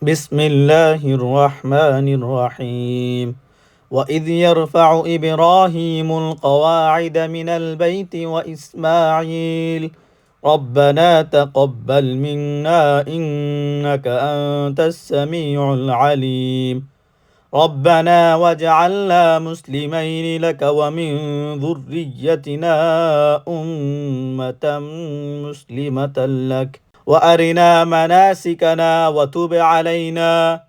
بسم الله الرحمن الرحيم. وإذ يرفع إبراهيم القواعد من البيت وإسماعيل ربنا تقبل منا إنك أنت السميع العليم ربنا واجعلنا مسلمين لك ومن ذريتنا أمة مسلمة لك وأرنا مناسكنا وتب علينا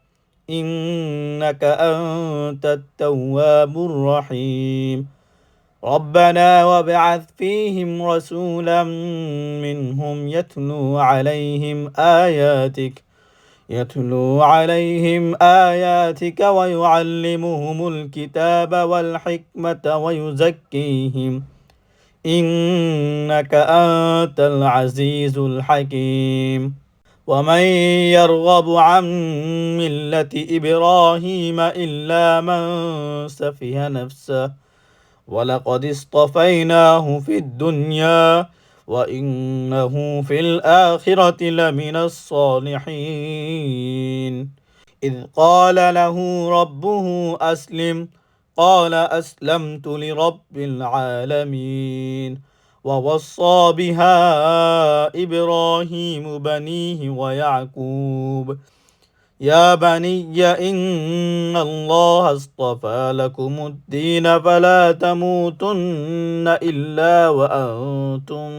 إنك أنت التواب الرحيم ربنا وابعث فيهم رسولا منهم يتلو عليهم آياتك ويعلمهم الكتاب والحكمة ويزكيهم إنك أنت العزيز الحكيم ومن يرغب عن ملة إبراهيم إلا من سفه نفسه ولقد اصطفيناه في الدنيا وإنه في الآخرة لمن الصالحين إذ قال له ربه أسلم قال أسلمت لرب العالمين ووصى بها إبراهيم بنيه ويعقوب يا بني إن الله اصطفى لكم الدين فلا تموتن إلا وأنتم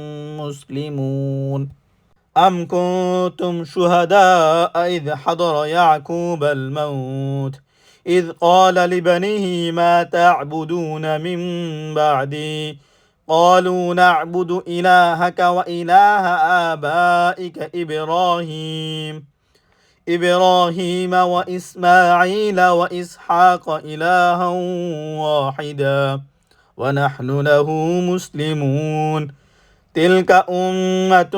مسلمون أم كنتم شهداء إذ حضر يعقوب الموت إذ قال لبنيه ما تعبدون من بعدي قالوا نعبد إلهك وإله آبائك إبراهيم وإسماعيل وإسحاق إلها واحدا ونحن له مسلمون تلك أمة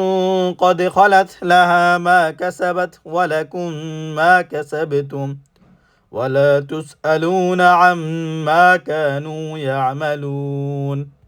قد خلت لها ما كسبت ولكم ما كسبتم ولا تسألون عما كانوا يعملون